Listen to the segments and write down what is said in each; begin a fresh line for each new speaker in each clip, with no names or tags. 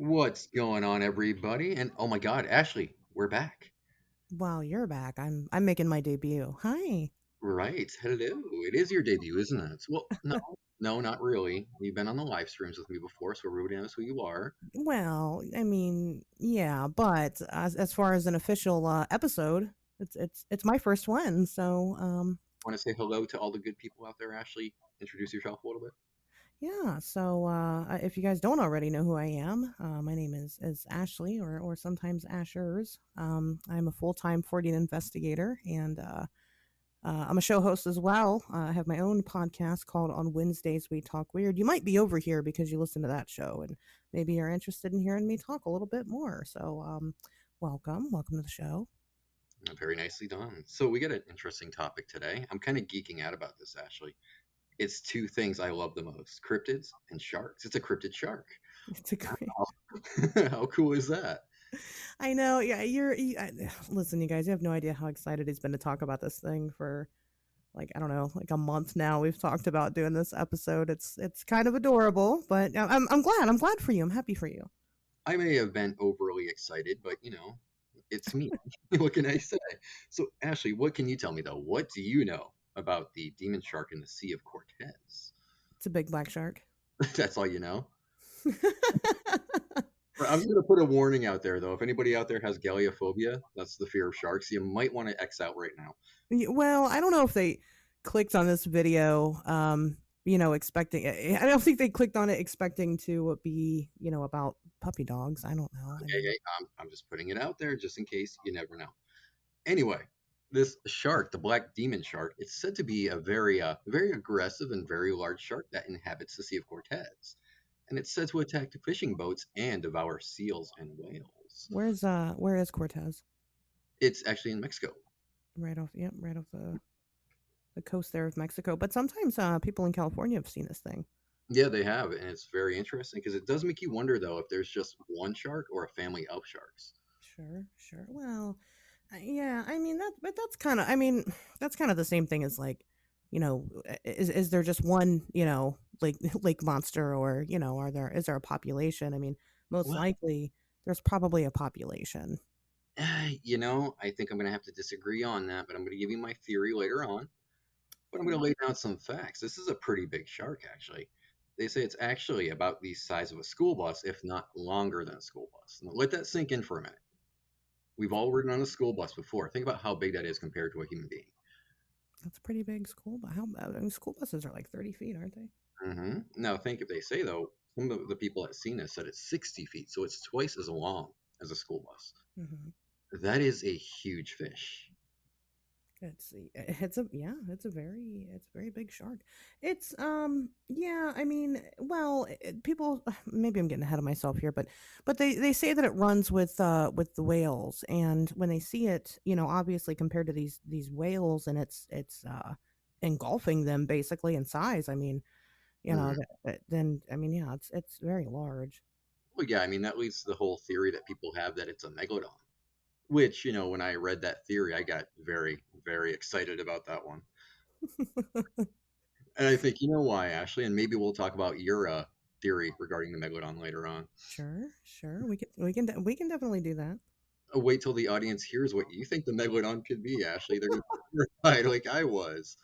What's going on, everybody? And oh my God, Ashley, we're back.
Wow, you're back. I'm making my debut. Hi.
Right. Hello. It is your debut, isn't it? Well, no, no, not really. You've been on the live streams with me before, so everybody knows who you are.
Well, I mean, yeah, but as far as an official episode, it's my first one.
Want to say hello to all the good people out there, Ashley? Introduce yourself a little bit.
Yeah. If you guys don't already know who I am, my name is Ashley, or sometimes Asherz. I'm a full time 40 investigator, and I'm a show host as well. I have my own podcast called On Wednesdays We Talk Weird. You might be over here because you listen to that show, and maybe you're interested in hearing me talk a little bit more. Welcome to the show.
Very nicely done. So we got an interesting topic today. I'm kind of geeking out about this, Ashley. It's two things I love the most: cryptids and sharks. It's a cryptid shark.
It's a great.
How cool is that?
I know. Yeah, listen, you guys. You have no idea how excited he's been to talk about this thing for like I don't know, like a month now. We've talked about doing this episode. It's kind of adorable, but I'm glad. I'm glad for you. I'm happy for you.
I may have been overly excited, but it's me. What can I say? So, Ashley, what can you tell me though? What do you know about the demon shark in the Sea of Cortez?
It's a big black shark.
That's all you know? I'm going to put a warning out there though. If anybody out there has galleophobia, that's the fear of sharks, you might want to X out right now.
Well, I don't know if they clicked on this video, expecting. I don't think they clicked on it expecting to be, about puppy dogs. I don't know. I
Okay,
mean,
okay, I'm just putting it out there just in case you never know. Anyway, this shark, the black demon shark, it's said to be a very aggressive and very large shark that inhabits the Sea of Cortez, and it's said to attack fishing boats and devour seals and whales.
where is Cortez?
It's actually in Mexico.
Right off the coast there of Mexico. But sometimes people in California have seen this thing.
Yeah, they have, and it's very interesting because it does make you wonder though if there's just one shark or a family of sharks.
Sure, sure. Well, yeah. I mean but that's kind of. I mean, that's kind of the same thing as like, is there just one, lake monster, or is there a population? I mean, most
Well,
likely there's probably a population.
I think I'm going to have to disagree on that, but I'm going to give you my theory later on. But I'm going to lay down some facts. This is a pretty big shark, actually. They say it's actually about the size of a school bus, if not longer than a school bus. Now, let that sink in for a minute. We've all ridden on a school bus before. Think about how big that is compared to a human being.
That's a pretty big school. But how? I mean, school buses are like 30 feet, aren't they?
Now, think if they say, though, some of the people that seen this said it's 60 feet, so it's twice as long as a school bus.
Hmm.
That is a huge fish.
It's a very big shark. Yeah, I mean, well, people, maybe I'm getting ahead of myself here, but they say that it runs with the whales, and when they see it, obviously compared to these whales, and it's engulfing them basically in size. I mean,
Mhm.
then I mean, yeah, it's very large.
Well, yeah, I mean, that leads to the whole theory that people have that it's a megalodon. Which, when I read that theory, I got very, very excited about that one. And I think, you know why, Ashley? And maybe we'll talk about your theory regarding the megalodon later on.
Sure, sure. We can definitely do that.
Wait till the audience hears what you think the megalodon could be, Ashley. They're going to be terrified like I was.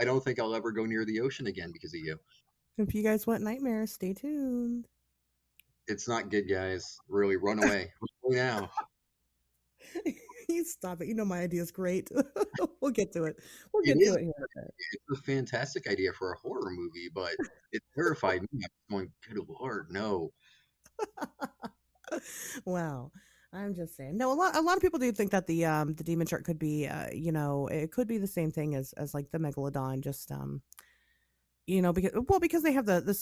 I don't think I'll ever go near the ocean again because of you.
If you guys want nightmares, stay tuned.
It's not good, guys. Really, run away. Run away now.
You stop it. You know my idea is great. We'll get to it. We'll
It
get to
is
it here in a bit.
it's a fantastic idea for a horror movie, but it terrified me. I was going, good lord, no.
Wow. I'm just saying. No, a lot of people do think that the demon shark could be it could be the same thing as like the megalodon, just because they have the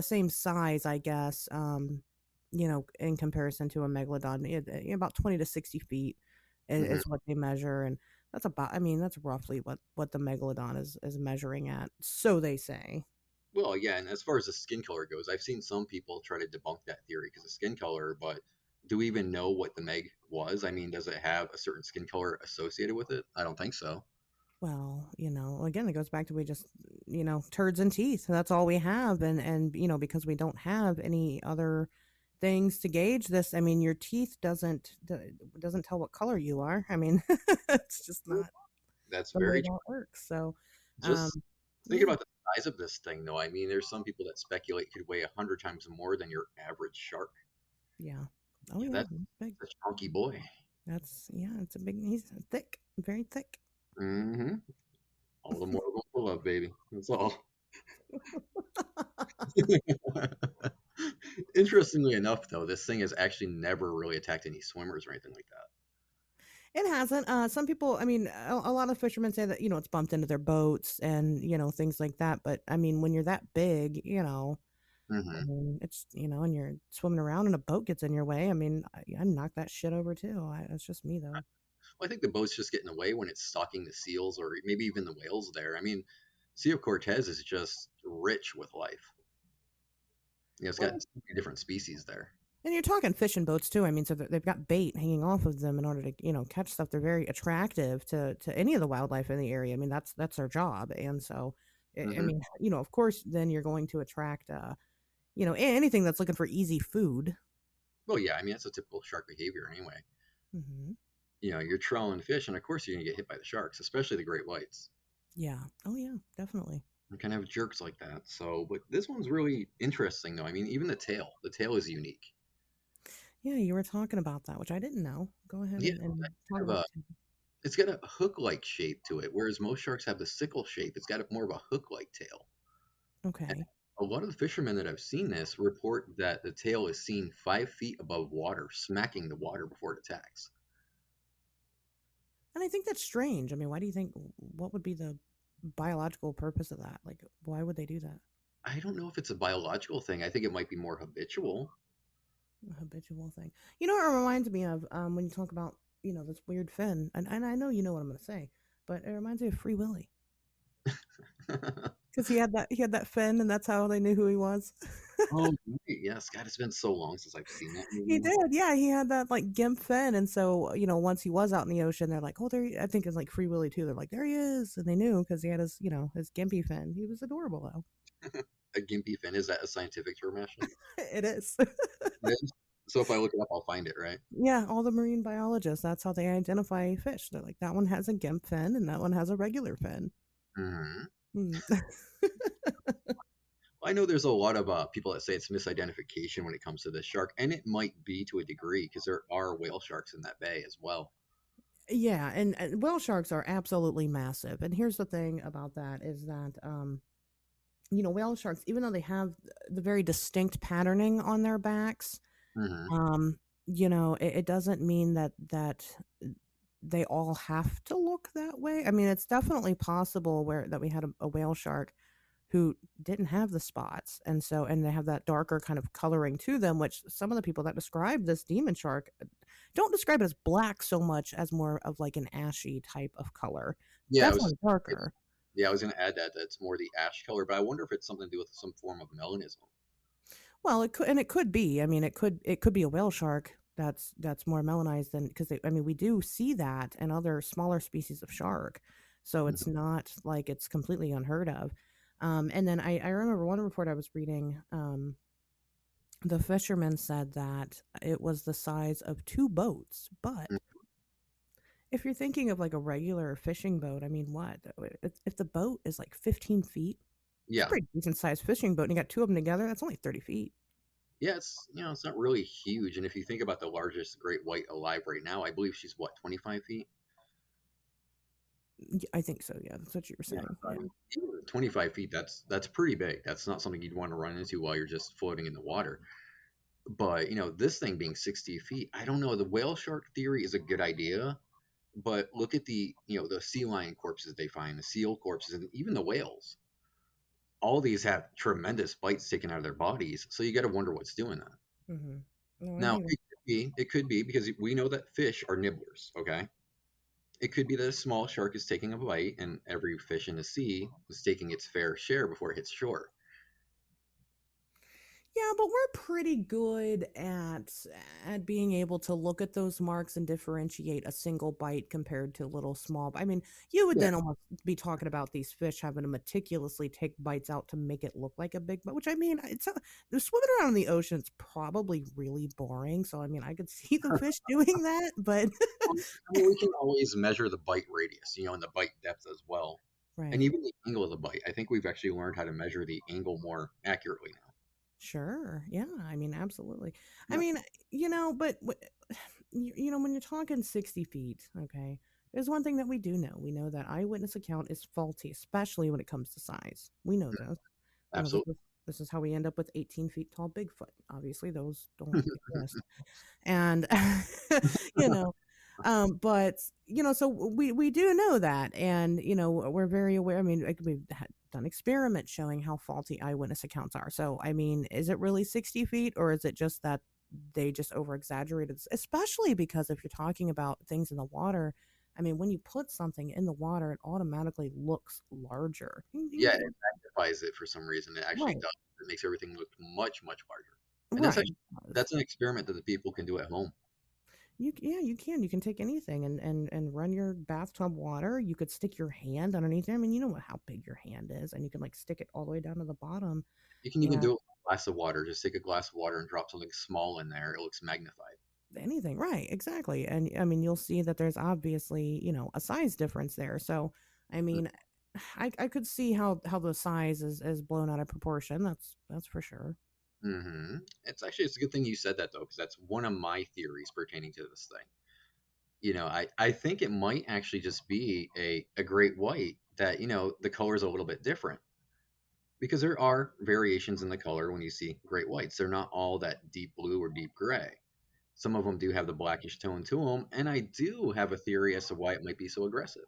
same size, I guess, in comparison to a megalodon. About 20 to 60 feet
Mhm.
is what they measure, and that's about, I mean, that's roughly what the megalodon is measuring at, so they say.
Well, yeah, and as far as the skin color goes, I've seen some people try to debunk that theory because of skin color, but do we even know what the Meg was? I mean, does it have a certain skin color associated with it? I don't think so.
Well, again, it goes back to we just, turds and teeth. That's all we have, and because we don't have any other things to gauge this. I mean, your teeth doesn't tell what color you are. I mean, it's just not
That's
the way
very
that works. So, um,
just think
yeah,
about the size of this thing, though. I mean, there's some people that speculate it could weigh 100 times more than your average shark.
yeah. Oh
Yeah,
yeah,
that's
it's big.
a chunky boy.
It's a big. He's thick, very thick.
Hmm. All the more room for love, baby. That's all. Interestingly enough, though, this thing has actually never really attacked any swimmers or anything like that.
It hasn't. Some people, I mean, a lot of fishermen say that it's bumped into their boats and things like that. But I mean, when you're that big, I
Hmm.
mean, it's and you're swimming around and a boat gets in your way. I mean, I knock that shit over too. That's just me though.
Well, I think the boat's just getting away when it's stalking the seals or maybe even the whales there. I mean, Sea of Cortez is just rich with life. It's got
Well,
so many different species there.
and you're talking fishing boats too. I mean, so they've got bait hanging off of them in order to catch stuff. They're very attractive to any of the wildlife in the area. I mean, that's their job, and so I
Hmm.
mean, of course, then you're going to attract anything that's looking for easy food.
Well, yeah, I mean, that's a typical shark behavior anyway.
Hmm.
You're trolling fish, and of course you're going to get hit by the sharks, especially the great whites.
Yeah. Oh yeah, definitely.
You kind of have jerks like that. So, but this one's really interesting, though. I mean, even the tail is unique.
Yeah, you were talking about that, which I didn't know. Go ahead
Yeah,
and talk
kind of
about
a,
the
it's got a hook-like shape to it, whereas most sharks have the sickle shape. It's got more of a hook-like tail. And
okay.
a lot of the fishermen that I've seen this report that the tail is seen 5 feet above water, smacking the water before it attacks.
And I think that's strange. I mean, why do you think what would be the biological purpose of that? Like, why would they do that?
I don't know if it's a biological thing. I think it might be more habitual.
A habitual thing. You know what it reminds me of when you talk about this weird fin, and I know you know what I'm going to say, but it reminds me of Free Willy because he had that fin, and that's how they knew who he was.
Oh, right. Yes. God, it's been so long since I've seen that
He
movie.
did, yeah. He had that like gimp fin, and so once he was out in the ocean, they're like, "Oh, there." I think it's like Free Willy too. They're like, "There he is," and they knew because he had his gimpy fin. He was adorable though.
A gimpy fin, is that a scientific term, Ashley?
It is.
It is. So if I look it up, I'll find it, right?
Yeah, all the marine biologists. That's how they identify fish. They're like, that one has a gimp fin, and that one has a regular fin.
Hmm.
Hmm.
I know there's a lot of people that say it's misidentification when it comes to this shark, and it might be to a degree because there are whale sharks in that bay as well.
Yeah, and whale sharks are absolutely massive. And here's the thing about that is that whale sharks, even though they have the very distinct patterning on their backs,
Hmm.
um, it doesn't mean that they all have to look that way. I mean, it's definitely possible where that we had a whale shark who didn't have the spots, and they have that darker kind of coloring to them, which some of the people that describe this demon shark don't describe it as black so much as more of like an ashy type of color.
Yeah,
Definitely darker.
I was going to add that that's more the ash color, but I wonder if it's something to do with some form of melanism.
Well, it could be. I mean, it could be a whale shark that's more melanized than because I mean we do see that in other smaller species of shark, so it's
Mhm.
not like it's completely unheard of. And then I remember one report I was reading. The fisherman said that it was the size of two boats, but if you're thinking of like a regular fishing boat, I mean, what if the boat is like 15 feet? It's a
Yeah,
pretty decent sized fishing boat, and you got two of them together. That's only 30 feet.
yeah, it's it's not really huge, and if you think about the largest great white alive right now, I believe she's what 25 feet.
I think so. Yeah, that's what you were
Yeah,
saying.
I
Yeah.
mean, even at 25 feet, that's pretty big. That's not something you'd want to run into while you're just floating in the water. But this thing being 60 feet, I don't know. The whale shark theory is a good idea, but look at the sea lion corpses they find, the seal corpses, and even the whales. All these have tremendous bites taken out of their bodies, so you got to wonder what's doing that.
Mm-hmm. No, I
Now,
hear.
it could be because we know that fish are nibblers. Okay, it could be that a small shark is taking a bite, and every fish in the sea is taking its fair share before it hits shore.
Yeah, but we're pretty good at being able to look at those marks and differentiate a single bite compared to little small. I mean, you would
Yeah,
then almost be talking about these fish having to meticulously take bites out to make it look like a big bite. Which I mean, they're swimming around in the ocean. It's probably really boring. So I mean, I could see the fish doing that, but
I mean, we can always measure the bite radius, and the bite depth as well, and
right.
even the angle of the bite. I think we've actually learned how to measure the angle more accurately now.
Sure. Yeah. I mean, absolutely. I
Yeah,
mean, but when you're talking 60 feet, okay, there's one thing that we do know. We know that eyewitness account is faulty, especially when it comes to size. We know this. You know, this
absolutely.
is, this is how we end up with 18 feet tall Bigfoot. Obviously, those don't exist. And, you know, but so we do know that, and we're very aware. I mean, like, we've done experiments showing how faulty eyewitness accounts are. So I mean, is it really 60 feet, or is it just that they just over exaggerated, especially because if you're talking about things in the water, I mean, when you put something in the water, it automatically looks larger.
Yeah, it magnifies it for some reason. It actually
Right.
does. It makes everything look much, much larger. And that's
Right.
actually that's an experiment that the people can do at home.
Yeah, you can. You can take anything and run your bathtub water. You could stick your hand underneath there. I mean, you know how big your hand is, and you can like stick it all the way down to the bottom.
You can even
And
do it with a glass of water. Just take a glass of water and drop something small in there. It looks magnified.
anything, right? Exactly. And I mean, you'll see that there's obviously a size difference there. So, I mean, I could see how the size is blown out of proportion. That's for sure.
Mm-hmm. It's a good thing you said that though, because that's one of my theories pertaining to this thing. I think it might actually just be a great white that, the color is a little bit different because there are variations in the color when you see great whites. They're not all that deep blue or deep gray. Some of them do have the blackish tone to them, and I do have a theory as to why it might be so aggressive.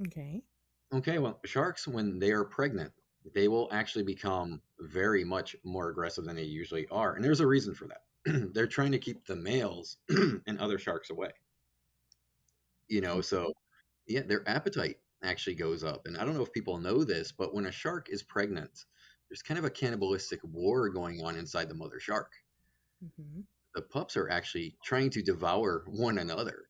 Okay.
Okay, well, sharks, when they are pregnant, they will actually become very much more aggressive than they usually are. And there's a reason for that. They're trying to keep the males and other sharks away. So yeah, their appetite actually goes up. And I don't know if people know this, but when a shark is pregnant, there's kind of a cannibalistic war going on inside the mother shark.
Hmm.
The pups are actually trying to devour one another.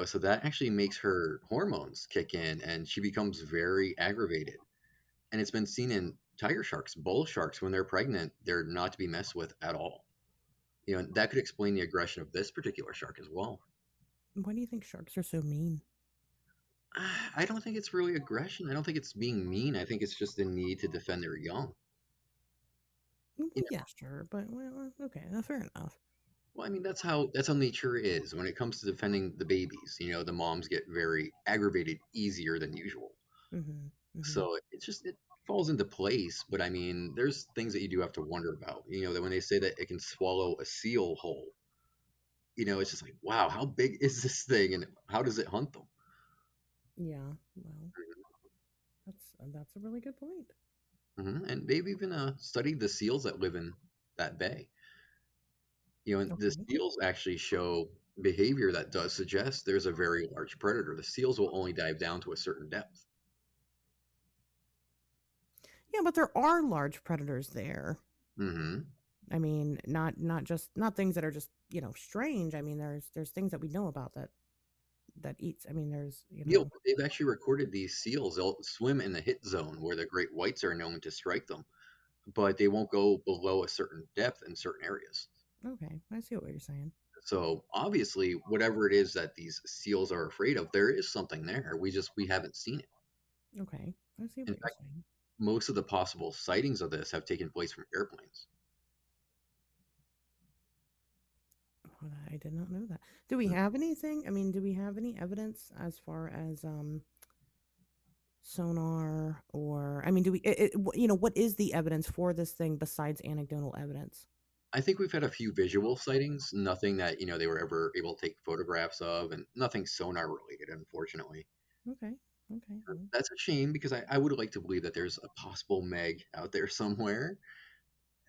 So that actually makes her hormones kick in and she becomes very aggravated. And it's been seen in tiger sharks, bull sharks, when they're pregnant, they're not to be messed with at all. And that could explain the aggression of this particular shark as well.
Why do you think sharks are so mean?
I don't think it's really aggression. I don't think it's being mean. I think it's just the need to defend their young.
Well,
You know,
yeah, sure, but well, okay, fair enough.
well, I mean that's how nature is. When it comes to defending the babies, the moms get very aggravated easier than usual.
Hmm. Hmm.
So it falls into place. But I mean, there's things that you do have to wonder about. That when they say that it can swallow a seal whole, it's just like, wow, how big is this thing, and how does it hunt them?
Yeah. Well, that's a really good point.
And they've even studied the seals that live in that bay. And the
Okay.
seals actually show behavior that does suggest there's a very large predator. The seals will only dive down to a certain depth.
Yeah, but there are large predators there.
Hmm.
I mean, not things that are just strange. I mean, there's things that we know about that eats. I mean, there's
They've actually recorded these seals. They'll swim in the hit zone where the great whites are known to strike them, but they won't go below a certain depth in certain areas.
okay. I see what you're saying.
So obviously, whatever it is that these seals are afraid of, there is something there. We haven't seen it.
Okay, I see
In
what you're
fact,
saying.
most of the possible sightings of this have taken place from airplanes.
Well, I did not know that. Do we have anything? I mean, do we have any evidence as far as sonar, or I mean, do we what is the evidence for this thing besides anecdotal evidence?
I think we've had a few visual sightings, nothing that, they were ever able to take photographs of, and nothing sonar related, unfortunately.
Okay. Okay. Well,
That's a shame because I would like to believe that there's a possible Meg out there somewhere.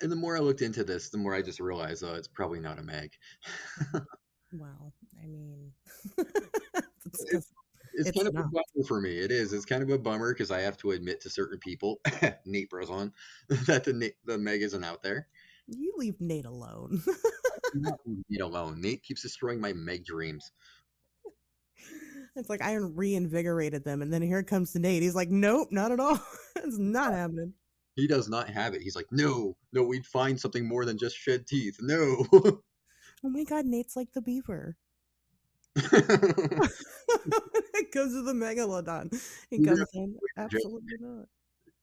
And the more I looked into this, the more I just realized, oh, it's probably not a Meg.
well, I mean, it's
It,
because.
It's
It's
kind of a
not.
bummer for me. It is. It's kind of a bummer because I have to admit to certain people, Nate Bros that the Meg isn't out there.
You leave Nate alone.
Do not leave Nate alone. Nate keeps destroying my Meg dreams.
It's like I reinvigorated them, and then here comes Nate. He's like, nope, not at all. It's not happening.
He does not have it. He's like, no, no, we'd find something more than just shed teeth. No.
Oh my god, Nate's like the beaver. It goes to the megalodon. He
You're gonna
comes in.
have to
Absolutely not.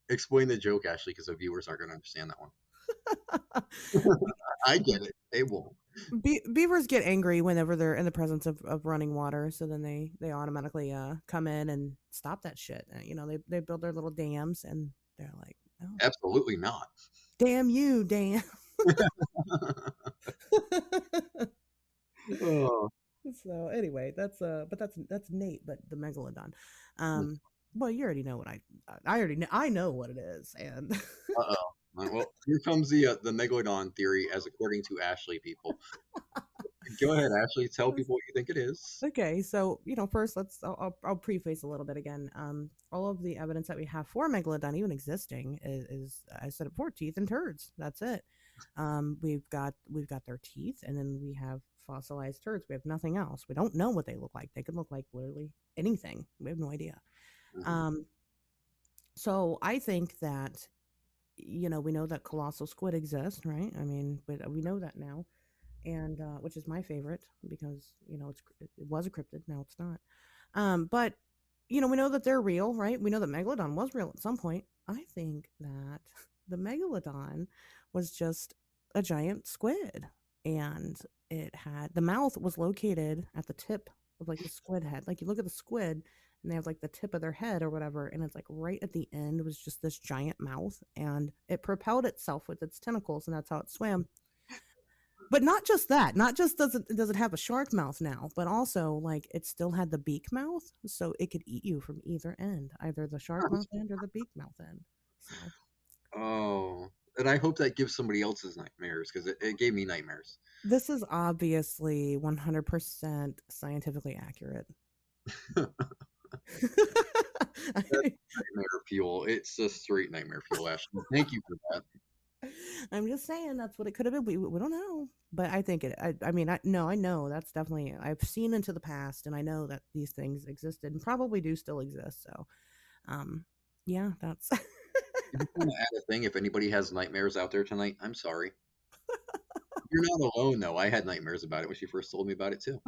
explain the joke, Ashley, because the viewers aren't going to understand that one. I get it. They won't.
Beavers get angry whenever they're in the presence of running water, so then they automatically come in and stop that shit. They build their little dams, and they're like, no,
Absolutely not.
damn you, damn.
Oh.
So anyway, that's Nate, but the megalodon. Um, well, you already know what I already know. I know what it is, and
Uh-oh. Well, here comes the Megalodon theory, as according to Ashley. People, go ahead, Ashley. Tell people what you think it is.
okay. So first I'll preface a little bit again. All of the evidence that we have for megalodon even existing is I said it before, teeth and turds. That's it. We've got their teeth, and then we have fossilized turds. We have nothing else. We don't know what they look like. They could look like literally anything. We have no idea.
Hmm.
Um, so I think that we know that colossal squid exists, right? I mean, but we know that now, and which is my favorite because it was a cryptid. Now it's not. But we know that they're real, right? We know that megalodon was real at some point. I think that the megalodon was just a giant squid, and the mouth was located at the tip of like the squid head. Like you look at the squid, and they have like the tip of their head or whatever, and it's like right at the end was just this giant mouth, and it propelled itself with its tentacles, and that's how it swam. But not just that, not just does it have a shark mouth now, but also like it still had the beak mouth, so it could eat you from either end, either the shark mouth end or the beak mouth end. So
Oh, and I hope that gives somebody else's nightmares because it gave me nightmares.
this is obviously 100% scientifically accurate.
That's nightmare fuel. It's just straight nightmare fuel, Ashley. Thank you for that.
I'm just saying that's what it could have been. We don't know, but I think it. I mean, no, I know that's definitely. I've seen into the past, and I know that these things existed and probably do still exist. So, um, yeah, that's.
I just want to add a thing. If anybody has nightmares out there tonight, I'm sorry. You're not alone, though. I had nightmares about it when she first told me about it too.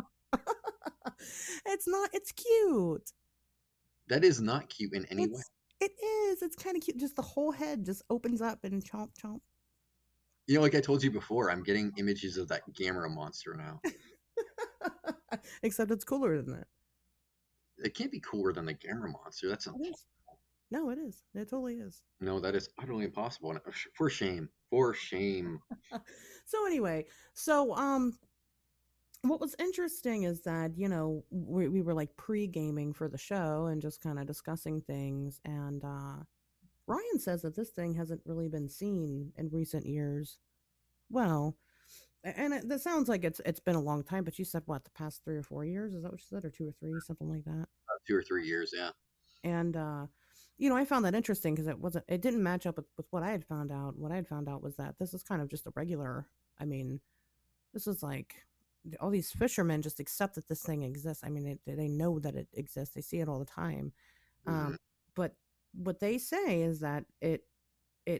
It's not. It's cute.
That is not cute in any way.
It is. It's kind of cute. Just the whole head just opens up and chomp chomp.
You know, like I told you before, I'm getting images of that Gamera monster now.
Except it's cooler than that.
It can't be cooler than the Gamera monster. That's
It is. No, it is. It totally is.
no, that is utterly impossible. And for shame, for shame.
So anyway, so what was interesting is that we were like pre-gaming for the show and just kind of discussing things, and Ryan says that this thing hasn't really been seen in recent years. Well, and that sounds like it's been a long time, but you said what, the past 3 or 4 years? Is that what you said, or 2 or 3, something like that?
2 or 3 years, yeah.
And I found that interesting because it didn't match up with what I had found out. What I had found out was that this is kind of just a regular. I mean, this is like all these fishermen just accept that this thing exists. I mean, they know that it exists. They see it all the time.
Hmm.
But what they say is that it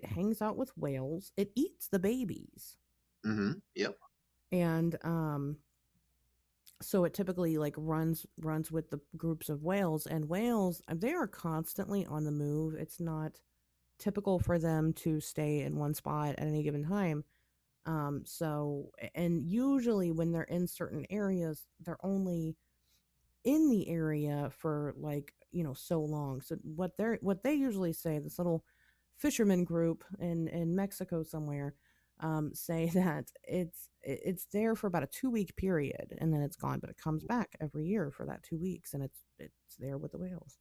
hangs out with whales. It eats the babies,
Hmm. Yep.
and so it typically like runs with the groups of whales, and whales, they are constantly on the move. It's not typical for them to stay in one spot at any given time. So, and usually when they're in certain areas, they're only in the area for like, so long. So what they usually say, this little fisherman group in Mexico somewhere, say that it's there for about a 2 week period, and then it's gone, but it comes back every year for that 2 weeks, and it's there with the whales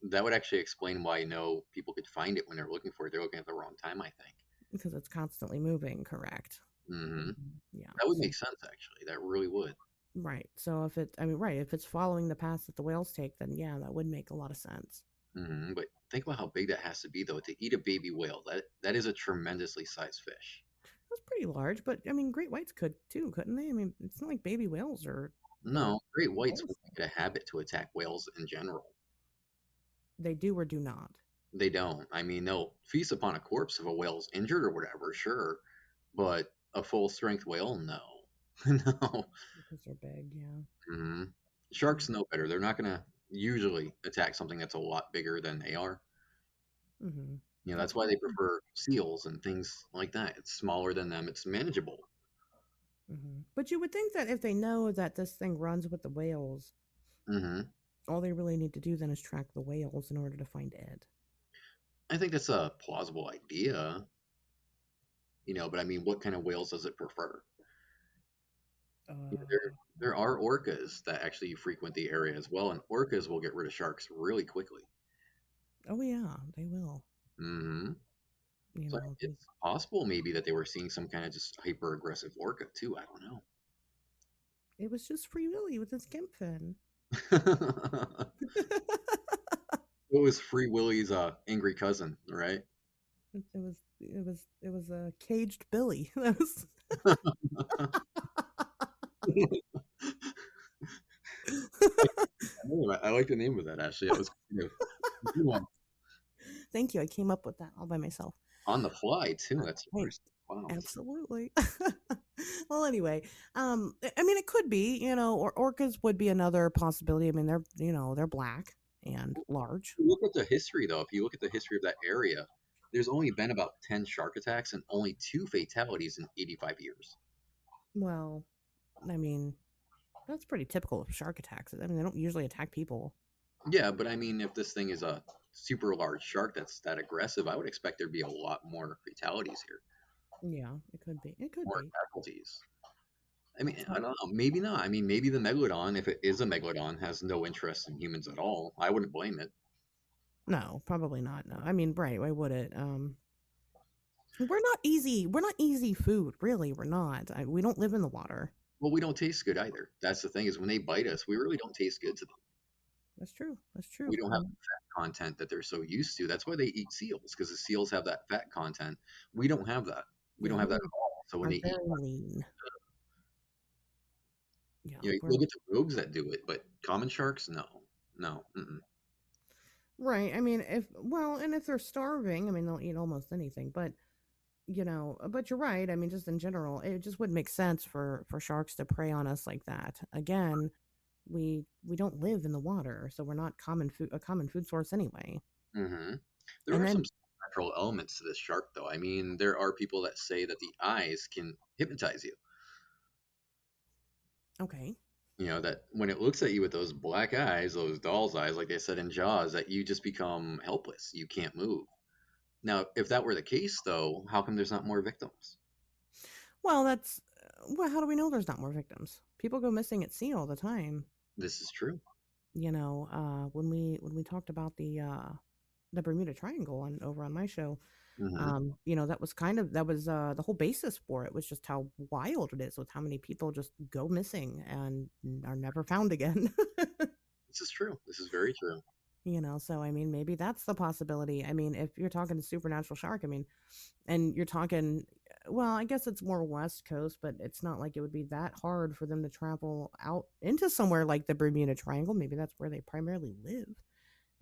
That would actually explain why no people could find it when they're looking for it. They're looking at the wrong time, I think.
because it's constantly moving. Correct.
Hmm.
Yeah.
That would make sense, actually. That really would.
Right. So if it, I mean, right, if it's following the path that the whales take, then yeah, that would make a lot of sense.
But think about how big that has to be, though, to eat a baby whale. That is a tremendously sized fish.
That's pretty large, but I mean, great whites could too, couldn't they? I mean, it's not like baby whales are
No, great whites
small.
won't make it a habit to attack whales in general.
They do or do not.
They don't. I mean, they'll feast upon a corpse if a whale's injured or whatever, sure, but a full strength whale, no, no.
Because they're big, yeah.
hmm Sharks know better. They're not gonna usually attack something that's a lot bigger than they are.
Mm-hmm.
That's
That's
why they prefer seals and things like that. It's smaller than them. It's manageable.
But you would think that if they know that this thing runs with the whales,
hmm
all they really need to do then is track the whales in order to find it.
I think that's a plausible idea, but I mean, what kind of whales does it prefer? There,
Uh,
there are orcas that actually frequent the area as well, and orcas will get rid of sharks really quickly.
oh yeah, they will.
hmm
You
So
know, they,
it's possible maybe that they were seeing some kind of just hyper aggressive orca too. I don't know.
it was just Free Willy with his gimp fin.
It was Free Willy's angry cousin, right?
It was a caged Billy. That was.
I like the name of that actually. That was kind of a good one.
Thank you. I came up with that all by myself.
On the fly too. That's
Hey,
interesting. Wow.
absolutely. Well, anyway, I mean, it could be, or orcas would be another possibility. I mean, they're black and large.
Look at the history though. If you look at the history of that area, there's only been about 10 shark attacks and only two fatalities in 85 years.
Well, I mean, that's pretty typical of shark attacks. I mean, they don't usually attack people.
Yeah, but I mean, if this thing is a super large shark that's that aggressive, I would expect there'd be a lot more fatalities here,
Yeah, it could be. It could
more
be.
casualties. I mean, I don't know. Maybe not. I mean, maybe the megalodon, if it is a megalodon, has no interest in humans at all. I wouldn't blame it.
No, probably not. No, I mean, right? Why would it? We're not easy. We're not easy food, really. We're not. We don't live in the water.
Well, we don't taste good either. That's the thing is when they bite us, we really don't taste good to them.
That's true. That's true.
We don't have the fat content that they're so used to. That's why they eat seals because the seals have that fat content. We don't have that. We
Yeah,
don't have that
we
at all. So when
are
they eat,
very lean. Yeah,
you
we're
look at the rogues that do it, but common sharks, no, no. Mm-mm.
right. I mean, and if they're starving, I mean, they'll eat almost anything. But but you're right. I mean, just in general, it just wouldn't make sense for sharks to prey on us like that. Again, we don't live in the water, so we're not a common food source anyway.
hmm There
And
are some
then,
supernatural elements to this shark, though. I mean, there are people that say that the eyes can hypnotize you.
okay,
That when it looks at you with those black eyes, those doll's eyes, like they said in Jaws, that you just become helpless. You can't move. Now, if that were the case, though, how come there's not more victims?
well, how do we know there's not more victims? People go missing at sea all the time.
This is true.
When we talked about the Bermuda Triangle on over on my show,
hmm
that was the whole basis for it was just how wild it is with how many people just go missing and are never found again.
This is true. This is very true.
So I mean, maybe that's the possibility. I mean, if you're talking a supernatural shark, I mean, and you're talking, well, I guess it's more West Coast, but it's not like it would be that hard for them to travel out into somewhere like the Bermuda Triangle. Maybe that's where they primarily live.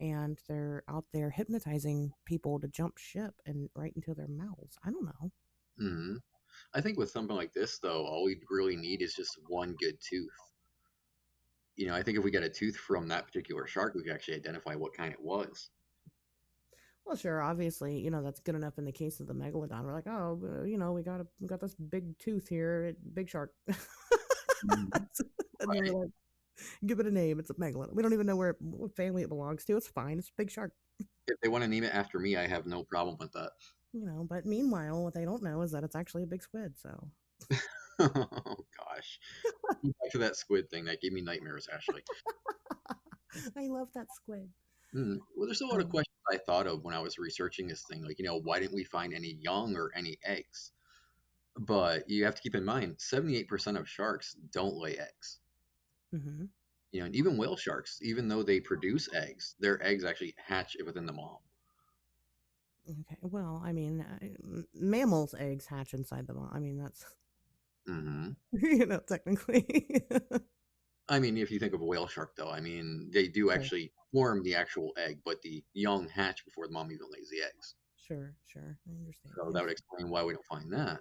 And they're out there hypnotizing people to jump ship and right into their mouths. I don't know.
hmm I think with something like this, though, all we really need is just one good tooth. I think if we get a tooth from that particular shark, we could actually identify what kind it was.
Well, sure, obviously, that's good enough in the case of the megalodon. We're like, oh, we got this big tooth here, big shark,
Mhm.
and then
Right.
we're like, give it a name. It's a megalodon. We don't even know what family it belongs to. It's fine. It's a big shark.
If they want to name it after me, I have no problem with that.
But meanwhile, what they don't know is that it's actually a big squid. So
Oh gosh. Back to that squid thing. That gave me nightmares, actually.
I love that squid.
Well, there's a lot of
Um,
questions I thought of when I was researching this thing. Like, why didn't we find any young or any eggs? But you have to keep in mind, 78% of sharks don't lay eggs.
Mm-hmm.
And even whale sharks, even though they produce eggs, their eggs actually hatch within the mom.
Okay. Well, I mean, mammals' eggs hatch inside the mom. I mean, that's
Hmm.
technically.
I mean, if you think of a whale shark, though, I mean, they do
Sure.
actually form the actual egg, but the young hatch before the mom even lays the eggs.
Sure. Sure. I understand. I
So that would
understand.
explain why we don't find that.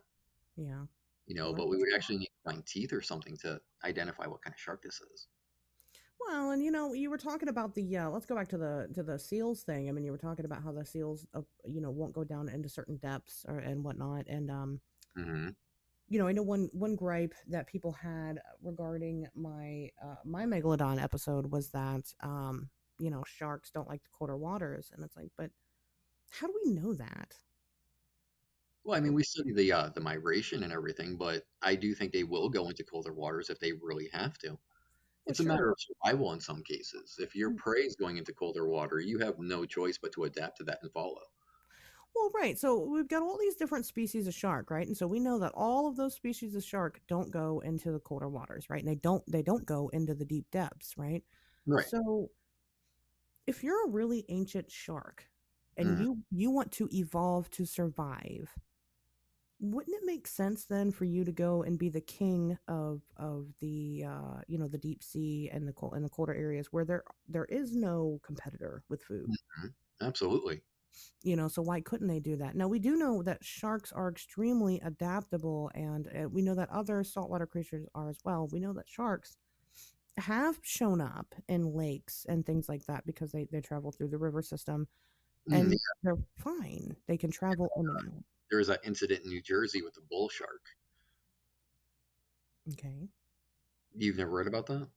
Yeah. Well,
But
that's
we would
true.
actually need to find teeth or something to identify what kind of shark this is.
Well, and you were talking about the let's go back to the seals thing. I mean, you were talking about how the seals won't go down into certain depths or and whatnot. And
Hmm.
I know one gripe that people had regarding my Megalodon episode was that sharks don't like the colder waters, and it's like, but how do we know that?
Well, I mean, we study the migration and everything, but I do think they will go into colder waters if they really have to.
Well,
It's a matter
sure.
of survival in some cases. If your prey is going into colder water, you have no choice but to adapt to that and follow.
Well, right. So we've got all these different species of shark, right? And so we know that all of those species of shark don't go into the colder waters, right? And they don't go into the deep depths, right?
Right.
So if you're a really ancient shark and
Mhm.
you want to evolve to survive, wouldn't it make sense then for you to go and be the king of the the deep sea and the colder areas where there is no competitor with food?
Mhm. Absolutely.
So why couldn't they do that? Now we do know that sharks are extremely adaptable, and we know that other saltwater creatures are as well. We know that sharks have shown up in lakes and things like that because they travel through the river system,
Mm,
and
yeah.
they're fine. They can travel in and out.
There was that incident in New Jersey with the bull shark.
Okay.
You've never read about that?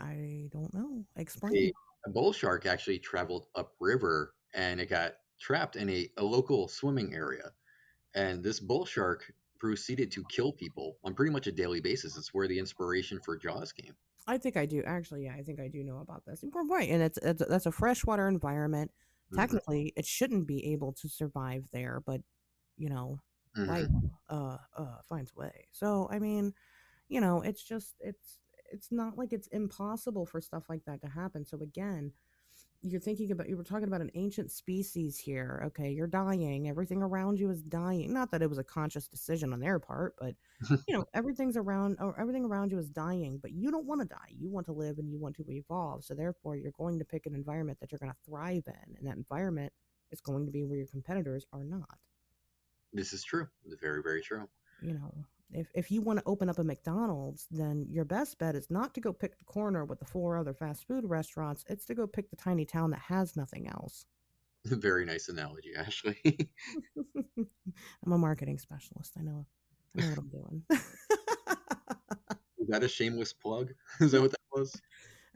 I don't know.
A,
Explain.
a bull shark actually traveled upriver and it got trapped in a local swimming area. And this bull shark proceeded to kill people on pretty much a daily basis. It's where the inspiration for Jaws came.
I think I do. Actually, yeah, I think I do know about this. We're right, and it's that's a freshwater environment.
Hmm.
Technically, it shouldn't be able to survive there, but you know, life
Hmm.
finds a way. So, I mean, it's just it's not like it's impossible for stuff like that to happen. So again, you were talking about an ancient species here. Okay, you're dying, everything around you is dying. Not that it was a conscious decision on their part, but everything around you is dying, but you don't want to die. You want to live and you want to evolve. So therefore you're going to pick an environment that you're going to thrive in, and that environment is going to be where your competitors are not.
This is true. It's very, very true.
you know if you want to open up a McDonald's, then your best bet is not to go pick the corner with the four other fast food restaurants. It's to go pick the tiny town that has nothing else.
Very nice analogy, Ashley.
I'm a marketing specialist. I know what I'm doing.
Is that a shameless plug? Is that what that was?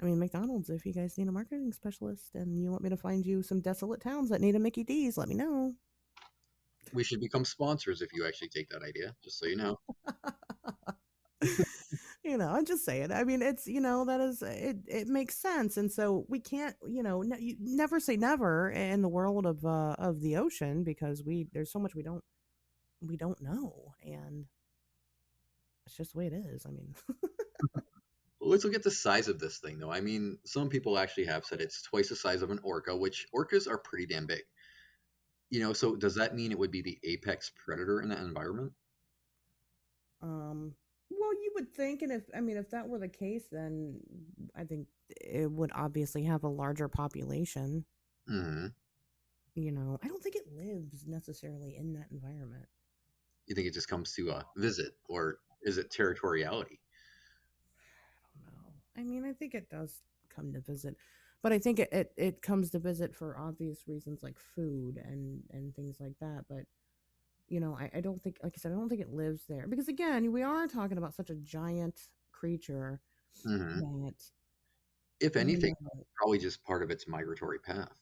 I mean, McDonald's, if you guys need a marketing specialist and you want me to find you some desolate towns that need a Mickey D's, let me know.
We should become sponsors if you actually take that idea, just so you know.
I'm just saying. I mean, that is it makes sense. And so we can't, you never say never in the world of the ocean, because there's so much we don't know, and it's just the way it is. I mean,
Let's look at the size of this thing, though. I mean, some people actually have said it's twice the size of an orca, which orcas are pretty damn big. So does that mean it would be the apex predator in that environment?
well, you would think, and if that were the case, then I think it would obviously have a larger population.
Hmm.
I don't think it lives necessarily in that environment.
You think it just comes to visit, or is it territoriality?
I don't know. I mean, I think it does come to visit, but I think it comes to visit for obvious reasons like food and things like that. But I don't think, like I said, I don't think it lives there, because again, we are talking about such a giant creature
Hmm.
that
If
you
anything,
know
probably just part of its migratory path.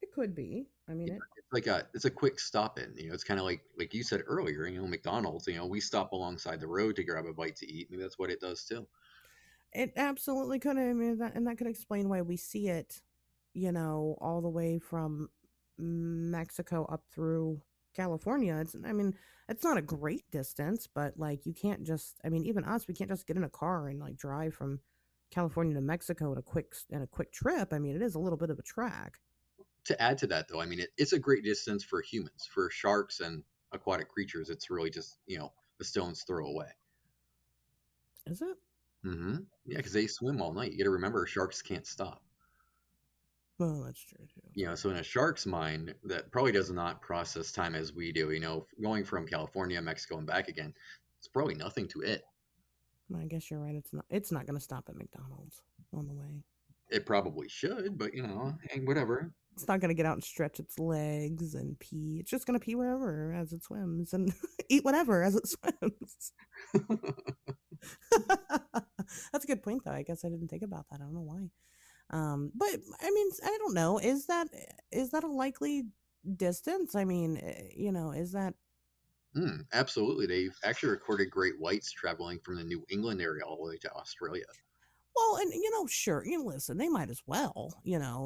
it could be. I mean,
It's like it's a quick stop in. It's kind of like you said earlier. McDonald's. We stop alongside the road to grab a bite to eat. Maybe that's what it does too.
it absolutely could. I mean, that could explain why we see it, all the way from Mexico up through. California, I mean, it's not a great distance, but like you can't just, I mean, even us, we can't just get in a car and like drive from California to Mexico in a quick trip. I mean, it is a little bit of a trek.
To add to that, though, I mean, it's a great distance for humans. For sharks and aquatic creatures, it's really just, a stone's throw away.
Is it?
Yeah, because they swim all night. You got to remember, sharks can't stop.
Well, that's true too.
So in a shark's mind, that probably does not process time as we do. Going from California, Mexico, and back again, it's probably nothing to it.
Well, I guess you're right. It's not going to stop at McDonald's on the way.
It probably should, but and whatever.
It's not going to get out and stretch its legs and pee. It's just going to pee wherever as it swims and eat whatever as it swims. That's a good point, though. I guess I didn't think about that. I don't know why. But I mean, I don't know. Is that a likely distance? I mean, is that
Absolutely. They've actually recorded great whites traveling from the New England area all the way to Australia.
well? And sure. Listen, they might as well.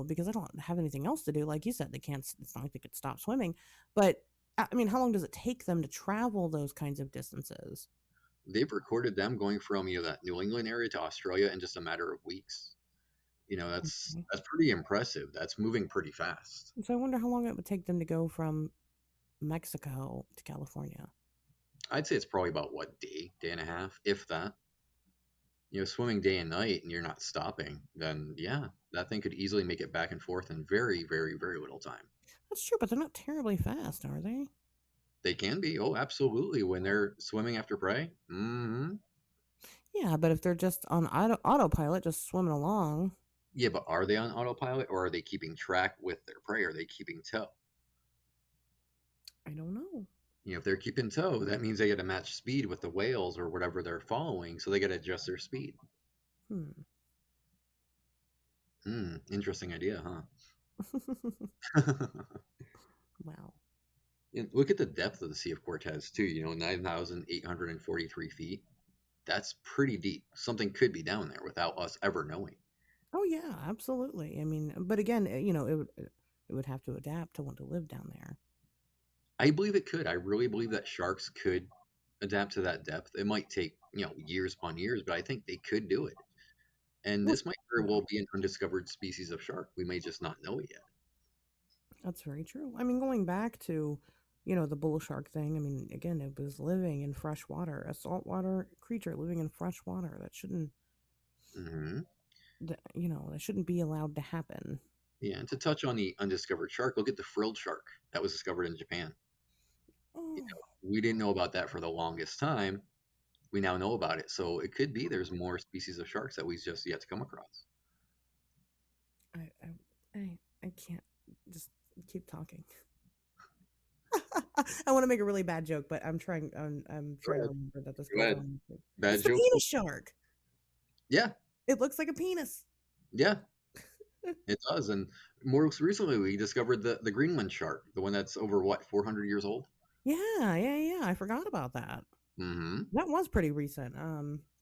Because I don't have anything else to do. Like you said, they can't. It's not like they could stop swimming. But I mean, how long does it take them to travel those kinds of distances?
They've recorded them going from that New England area to Australia in just a matter of weeks.
Okay.
That's pretty impressive. That's moving pretty fast.
So I wonder how long it would take them to go from Mexico to California.
I'd say it's probably about what, day and a half, if that. Swimming day and night and you're not stopping, then yeah, that thing could easily make it back and forth in very, very, very little time.
That's true, but they're not terribly fast, are they?
They can be. Oh, absolutely. When they're swimming after prey.
Yeah, but if they're just on autopilot, just swimming along,
Yeah, but are they on autopilot or are they keeping track with their prey? Are they keeping tow?
I don't know.
If they're keeping tow, that means they got to match speed with the whales or whatever they're following, so they got to adjust their speed.
Hmm.
Interesting idea, huh?
Wow.
Look at the depth of the Sea of Cortez, too. 9,843 feet. That's pretty deep. Something could be down there without us ever knowing.
Oh yeah, absolutely. I mean, but again, it would have to adapt to want to live down there.
I believe it could. I really believe that sharks could adapt to that depth. It might take, years upon years, but I think they could do it. And
Well,
this might very
yeah,
well be an undiscovered species of shark. We may just not know it yet.
that's very true. I mean, going back to, the bull shark thing. I mean, again, it was living in fresh water, a saltwater creature living in fresh water.
Hmm.
That shouldn't be allowed to happen.
Yeah, and to touch on the undiscovered shark, look at the frilled shark that was discovered in Japan.
Oh,
We didn't know about that for the longest time. We now know about it. So it could be there's more species of sharks that we just yet to come across.
I, I, I can't just keep talking. I want to make a really bad joke, but I'm
Go
trying to
ahead.
remember that this
Go
goes
ahead.
on.
Bad
It's the
jokes.
penis shark.
Yeah,
It looks like a penis.
yeah, it does. And more recently, we discovered the Greenland shark, the one that's over what, 400 years old.
Yeah, yeah, yeah. I forgot about that.
Hmm.
That was pretty recent.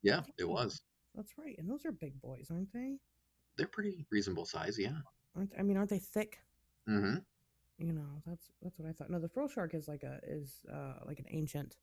Yeah, it
Yeah,
was.
that's right. And those are big boys, aren't they?
They're pretty reasonable size. Yeah.
Aren't they thick?
Hmm.
That's what I thought. No, the frill shark is like an ancient,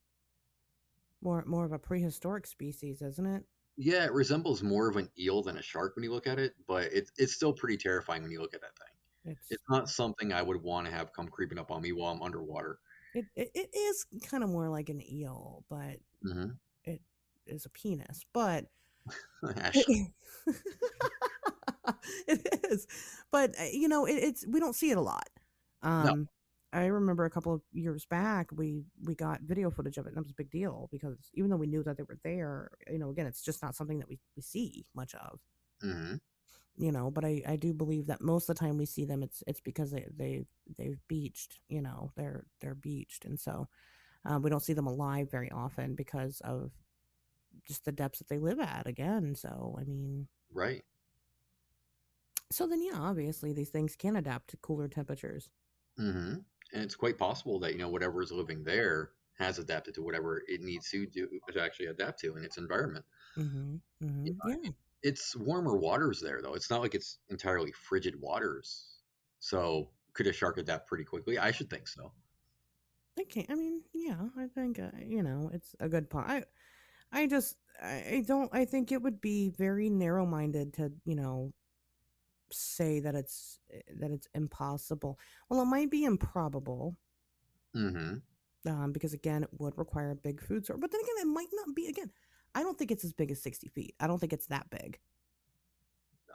more of a prehistoric species, isn't it?
Yeah, it resembles more of an eel than a shark when you look at it, but it's still pretty terrifying when you look at that thing.
It's
It's not something I would want to have come creeping up on me while I'm underwater.
it is kind of more like an eel, but
Hmm.
it is a penis. But
Ashley,
it, it is. But it's we don't see it a lot.
no.
Um, I remember a couple of years back, we got video footage of it, and that was a big deal because even though we knew that they were there, again, it's just not something that we see much of.
Hmm.
But I do believe that most of the time we see them, it's because they've beached. They're beached, and so we don't see them alive very often because of just the depths that they live at. Again, so I mean,
Right.
so then yeah, obviously these things can adapt to cooler temperatures.
Hmm. And it's quite possible that whatever is living there has adapted to whatever it needs to do to actually adapt to in its environment.
Mm-hmm. Mm-hmm. Yeah.
It's warmer waters there, though. It's not like it's entirely frigid waters. So could a shark adapt pretty quickly? I should think so.
I can't. I mean, yeah, I think it's a good point. I just, I don't. I think it would be very narrow-minded to, say that it's impossible. Well, it might be improbable,
Mm-hmm.
because again, it would require a big food source. But then again, it might not be. Again, I don't think it's as big as 60 feet. I don't think it's that big.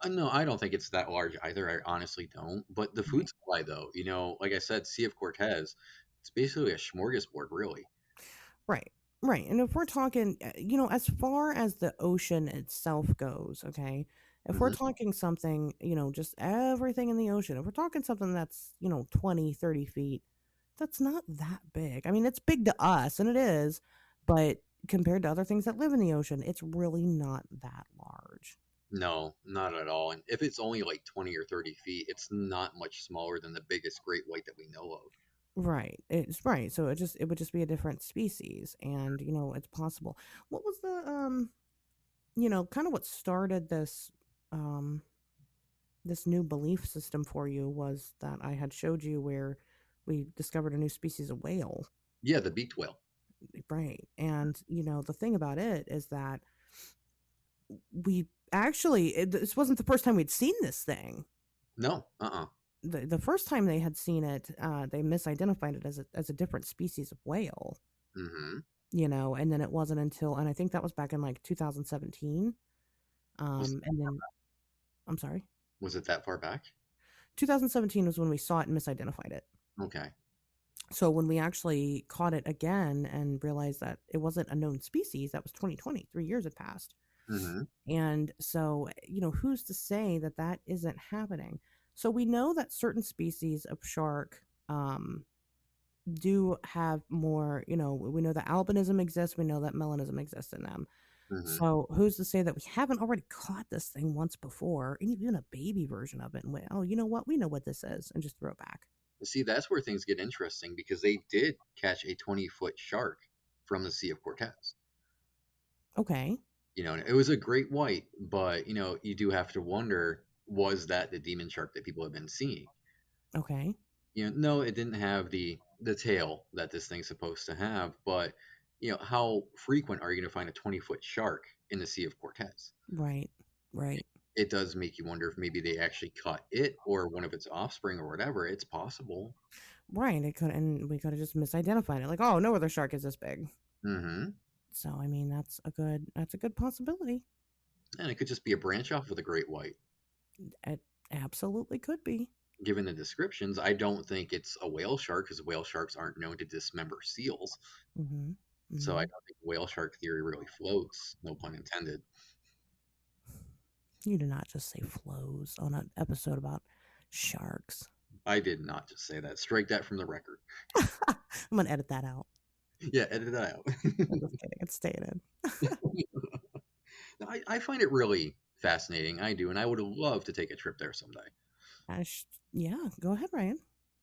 No, I don't think it's that large either. I honestly don't. But the food
Right.
supply, though, like I said, Sea of Cortez, it's basically a smorgasbord, really.
Right. Right. And if we're talking, as far as the ocean itself goes, okay, if we're
Hmm.
talking something, just everything in the ocean, if we're talking something that's, 20, 30 feet, that's not that big. I mean, it's big to us, and it is, but compared to other things that live in the ocean, it's really not that large.
No, not at all. And if it's only like 20 or 30 feet, it's not much smaller than the biggest great white that we know of.
Right. It's right. So it would just be a different species, and it's possible. What was the kind of what started this new belief system for you was that I had showed you where we discovered a new species of whale,
Yeah, the beaked whale.
right? And the thing about it is that we actually this wasn't the first time we'd seen this thing.
No, uh-uh.
The first time they had seen it, they misidentified it as a different species of whale,
Hmm.
and then it wasn't until, and I think that was back in like 2017.
Was
And then I'm sorry,
was it that far back?
2017 was when we saw it and misidentified it.
Okay.
So when we actually caught it again and realized that it wasn't a known species, that was 2020. 3 years had passed.
Hmm.
And so, who's to say that that isn't happening? So we know that certain species of shark do have more, we know that albinism exists, we know that melanism exists in them.
Hmm.
So who's to say that we haven't already caught this thing once before, and even a baby version of it, and went, oh, you know what? We know what this is, and just throw it back.
See, that's where things get interesting because they did catch a 20-foot shark from the Sea of Cortez.
Okay.
And it was a great white, but you do have to wonder, was that the demon shark that people have been seeing?
Okay.
No, it didn't have the tail that this thing's supposed to have, but how frequent are you going to find a 20-foot shark in the Sea of Cortez?
Right. Right.
It does make you wonder if maybe they actually caught it or one of its offspring or whatever. It's possible.
Right. It could, and we could have just misidentified it. Like, oh, no other shark is this big.
Hmm.
So, I mean, that's a good possibility.
And it could just be a branch off of the great white.
It absolutely could be.
Given the descriptions, I don't think it's a whale shark because whale sharks aren't known to dismember seals.
Mm-hmm.
So I
Mm-hmm.
don't think whale shark theory really floats, no pun intended.
You did not just say flows on an episode about sharks.
I did not just say that. Strike that from the record.
I'm gonna edit that out.
Yeah, edit that out.
I'm just kidding. It's staying in.
I find it really fascinating. I do, and I would love to take a trip there someday.
Yeah, go ahead, Ryan.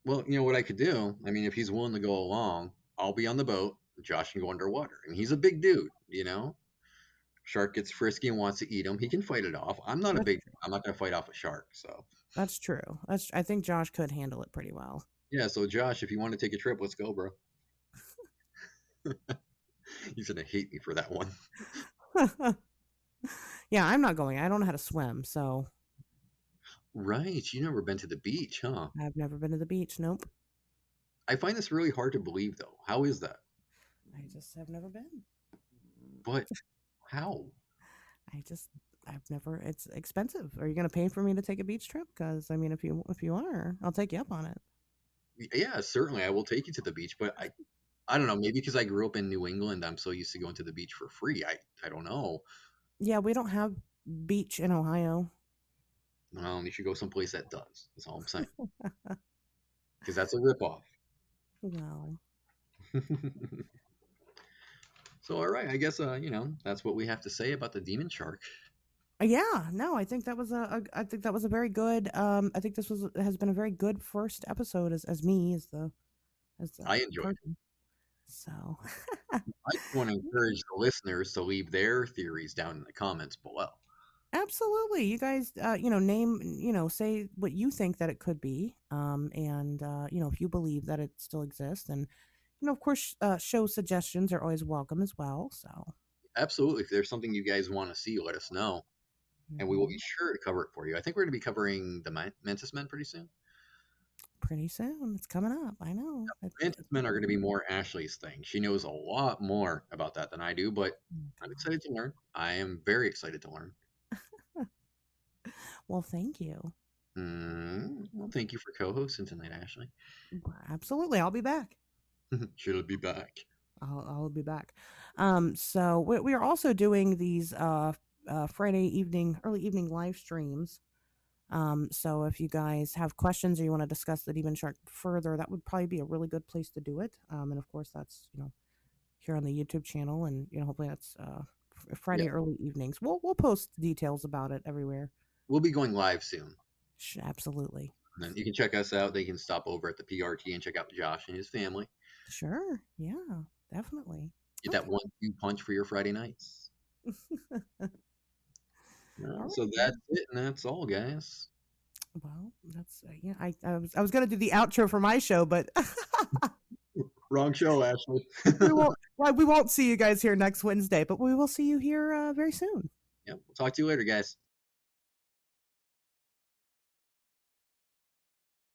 Well, what I could do, I mean, if he's willing to go along, I'll be on the boat. Josh can go underwater. I mean, he's a big dude. Shark gets frisky and wants to eat him. He can fight it off.
That's
I'm not going to fight off a shark. So,
that's true. I think Josh could handle it pretty well.
yeah. So, Josh, if you want to take a trip, let's go, bro. He's going to hate me for that one.
Yeah, I'm not going. I don't know how to swim, so
Right. You never been to the beach, huh?
I've never been to the beach. Nope.
I find this really hard to believe, though. How is that?
I just have never been.
But how?
I just I've never. It's expensive. Are you going to pay for me to take a beach trip? Because I mean, if you are, I'll take you up on it.
Yeah, certainly. I will take you to the beach, but I don't know. Maybe because I grew up in New England, I'm so used to going to the beach for free. I don't know.
Yeah, we don't have beach in Ohio.
Well, you should go someplace that does. That's all I'm saying. Because that's a ripoff.
Well,
So, all right. I guess that's what we have to say about the demon shark.
yeah, no, I think that was I think that was a very good. I think this has been a very good first episode as me as the
I enjoyed it.
person. So,
I just want to encourage the listeners to leave their theories down in the comments below.
absolutely, you guys, name, say what you think that it could be, and if you believe that it still exists, and of course, show suggestions are always welcome as well. So,
Absolutely. If there's something you guys want to see, let us know, and we will be
hmm
sure to cover it for you. I think we're going to be covering the Mantis Men pretty soon.
pretty soon it's coming up. I know.
Mantis Men are going to be more Ashley's thing. She knows a lot more about that than I do, but
oh,
I'm excited to learn. I am very excited to learn.
gosh. Well, thank you.
Well, thank you for co-hosting tonight, Ashley.
Absolutely, I'll be back.
She'll be back.
I'll be back. So we are also doing these Friday evening, early evening live streams. So if you guys have questions or you want to discuss the Demon Shark further, that would probably be a really good place to do it. And of course, that's here on the YouTube channel, and hopefully that's
Yeah,
Friday early evenings. We'll post details about it everywhere.
we'll be going live soon.
Absolutely.
And then you can check us out. They can stop over at the PRT and check out Josh and his family.
Sure. Yeah. Definitely.
Get that
Okay.
1-2 punch for your Friday nights.
All
So
right.
that's it, and that's all, guys.
Well, that's yeah. I was gonna do the outro for my show, but
Wrong show, Ashley.
we won't. Well, we won't see you guys here next Wednesday, but we will see you here very soon.
Yep. We'll talk to you later, guys.